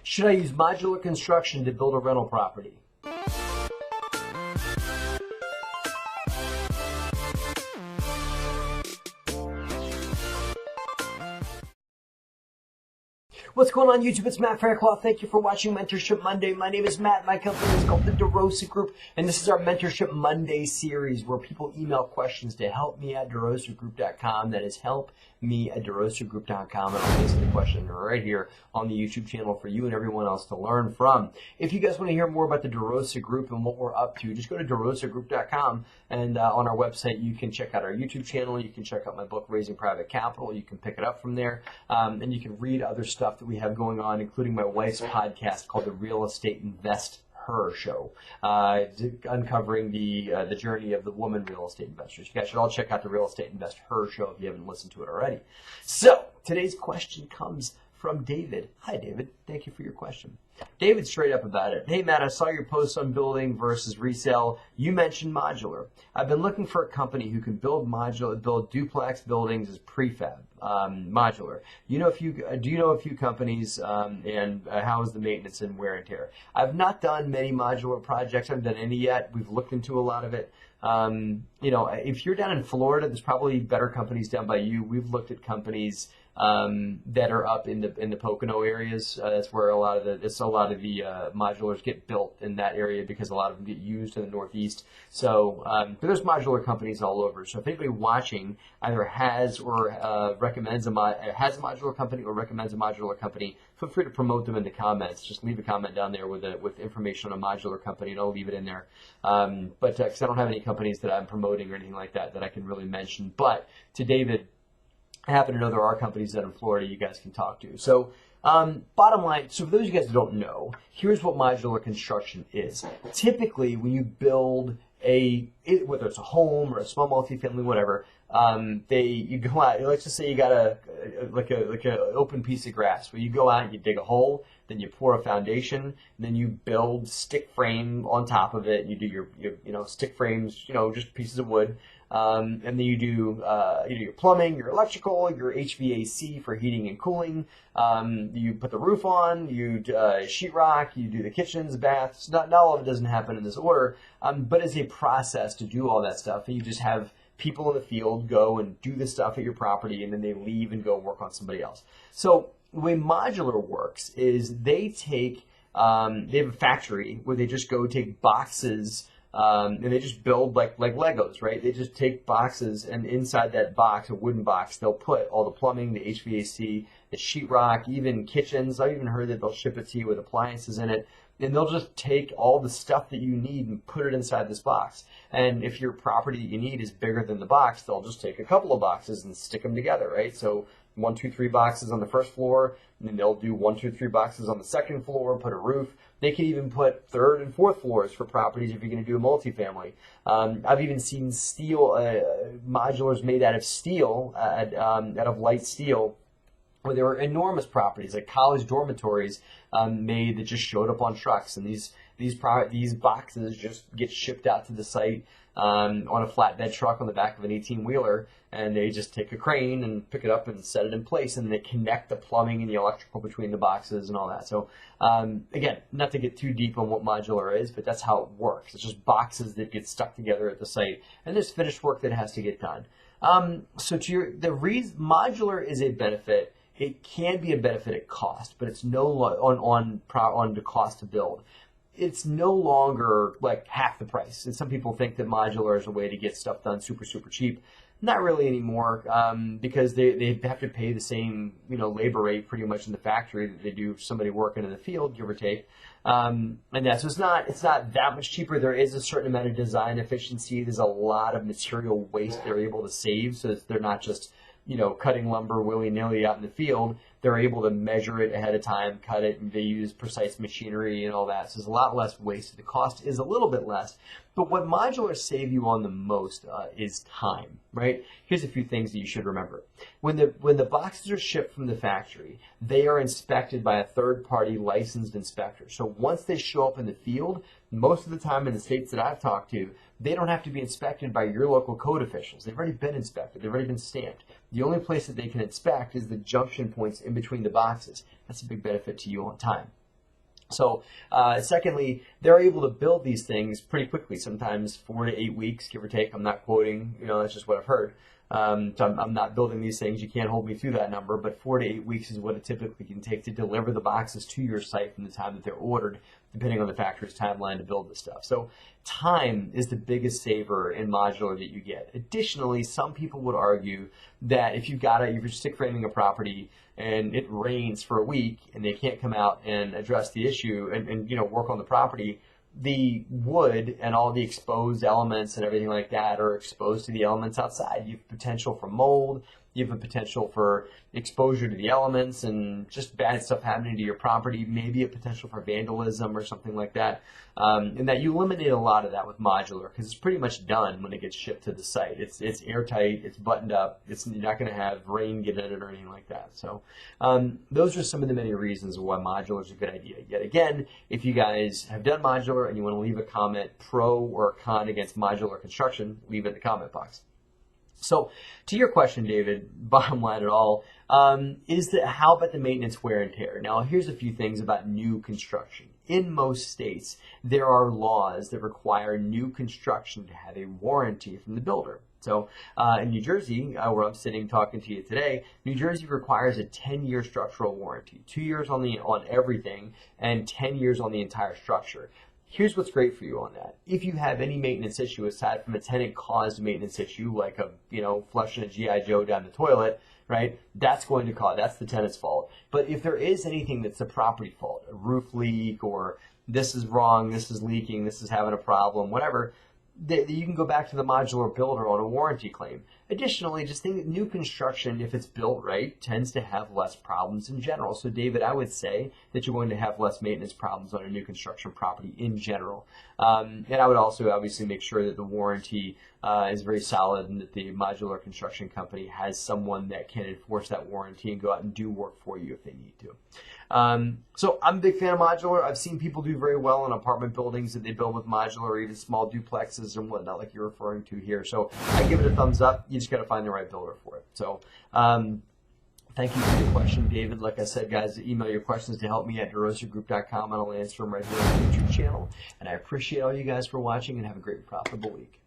Should I use modular construction to build a rental property? What's going on YouTube? It's Matt Fairclough. Thank you for watching Mentorship Monday. My name is Matt. My company is called the DeRosa Group, and this is our Mentorship Monday series where people email questions to helpme@derosagroup.com. That is helpme@derosagroup.com, and I'll answer the question right here on the YouTube channel for you and everyone else to learn from. If you guys want to hear more about the DeRosa Group and what we're up to, just go to derosagroup.com, and on our website you can check out our YouTube channel. You can check out my book, Raising Private Capital. You can pick it up from there, and you can read other stuff that we have going on, including my wife's podcast called the Real Estate Invest Her Show, uncovering the journey of the woman real estate investors. You guys should all check out the Real Estate Invest Her Show if you haven't listened to it already. So today's question comes from David. Hi, David. Thank you for your question. David's straight up about it. Hey, Matt, I saw your post on building versus resale. You mentioned modular. I've been looking for a company who can build duplex buildings as prefab, modular. Do you know a few companies, and how is the maintenance and wear and tear? I've not done many modular projects. I haven't done any yet. We've looked into a lot of it. If you're down in Florida, there's probably better companies down by you. We've looked at companies that are up in the Pocono areas. That's where a lot of the modulars get built in that area, because a lot of them get used in the Northeast. So but there's modular companies all over. So if anybody watching either has or recommends has a modular company or recommends a modular company, feel free to promote them in the comments. Just leave a comment down there with information on a modular company, and I'll leave it in there. But because I don't have any companies that I'm promoting or anything like that I can really mention. But to David, I happen to know there are companies that in Florida you guys can talk to. So bottom line, so for those of you guys that don't know, here's what modular construction is. Typically, when you build whether it's a home or a small multifamily, whatever, you go out. Let's just say you got a open piece of grass where you go out and you dig a hole, then you pour a foundation, and then you build stick frame on top of it. You do your stick frames, just pieces of wood. And then you do your plumbing, your electrical, your HVAC for heating and cooling. You put the roof on, you sheetrock, you do the kitchens, baths. Not all of it doesn't happen in this order, but it's a process to do all that stuff. And you just have people in the field go and do the stuff at your property, and then they leave and go work on somebody else. So the way modular works is they have a factory where they just go take boxes. And they just build like Legos, right? They just take boxes, and inside that box, a wooden box, they'll put all the plumbing, the HVAC, the sheetrock, even kitchens. I've even heard that they'll ship it to you with appliances in it. And they'll just take all the stuff that you need and put it inside this box. And if your property that you need is bigger than the box, they'll just take a couple of boxes and stick them together, right? So 1, 2, 3 boxes on the first floor, and then they'll do 1, 2, 3 boxes on the second floor, put a roof. They can even put third and fourth floors for properties if you're going to do a multifamily. I've even seen steel modulars made out of steel, out of light steel, where there were enormous properties like college dormitories made that just showed up on trucks, and these boxes just get shipped out to the site on a flatbed truck on the back of an 18-wheeler, and they just take a crane and pick it up and set it in place, and they connect the plumbing and the electrical between the boxes and all that. So again, not to get too deep on what modular is, but that's how it works. It's just boxes that get stuck together at the site, and there's finished work that has to get done. So modular is a benefit. It can be a benefit at cost, but it's no on the cost to build. It's no longer like half the price. And some people think that modular is a way to get stuff done super, super cheap. Not really anymore, because they have to pay the same labor rate pretty much in the factory that they do somebody working in the field, give or take. So it's not that much cheaper. There is a certain amount of design efficiency. There's a lot of material waste they're able to save, so that they're not just cutting lumber willy-nilly out in the field. They're able to measure it ahead of time, cut it, and they use precise machinery and all that. So there's a lot less waste. The cost is a little bit less. But what modulars save you on the most is time, right? Here's a few things that you should remember. When the boxes are shipped from the factory, they are inspected by a third-party licensed inspector. So once they show up in the field, most of the time in the states that I've talked to, they don't have to be inspected by your local code officials. They've already been inspected. They've already been stamped. The only place that they can inspect is the junction points in between the boxes. That's a big benefit to you on time. So, secondly, they're able to build these things pretty quickly, sometimes 4 to 8 weeks, give or take. I'm not quoting, that's just what I've heard. So I'm not building these things. You can't hold me through that number, but 4 to 8 weeks is what it typically can take to deliver the boxes to your site from the time that they're ordered, depending on the factory's timeline to build this stuff. So time is the biggest saver in modular that you get. Additionally, some people would argue that if you're stick framing a property and it rains for a week and they can't come out and address the issue and work on the property, the wood and all the exposed elements and everything like that are exposed to the elements outside. You have potential for mold. You have a potential for exposure to the elements and just bad stuff happening to your property, maybe a potential for vandalism or something like that. And that you eliminate a lot of that with modular because it's pretty much done when it gets shipped to the site. It's airtight, it's buttoned up, you're not going to have rain get in it or anything like that. So those are some of the many reasons why modular is a good idea. Yet again, if you guys have done modular and you want to leave a comment pro or con against modular construction, leave it in the comment box. So to your question, David, bottom line at all, is that how about the maintenance, wear, and tear? Now, here's a few things about new construction. In most states, there are laws that require new construction to have a warranty from the builder. So in New Jersey, where I'm sitting talking to you today, New Jersey requires a 10-year structural warranty, 2 years on everything and 10 years on the entire structure. Here's what's great for you on that. If you have any maintenance issue aside from a tenant-caused maintenance issue, like flushing a G.I. Joe down the toilet, right? That's the tenant's fault. But if there is anything that's a property fault, a roof leak, or this is wrong, this is leaking, this is having a problem, whatever, you can go back to the modular builder on a warranty claim. Additionally, just think that new construction, if it's built right, tends to have less problems in general. So, David, I would say that you're going to have less maintenance problems on a new construction property in general. And I would also obviously make sure that the warranty is very solid and that the modular construction company has someone that can enforce that warranty and go out and do work for you if they need to. So I'm a big fan of modular. I've seen people do very well in apartment buildings that they build with modular, or even small duplexes and whatnot, like you're referring to here. So I give it a thumbs up. You just got to find the right builder for it. So thank you for your question, David. Like I said, guys, email your questions to help me at derosagroup.com, and I'll answer them right here on the YouTube channel. And I appreciate all you guys for watching, and have a great, profitable week.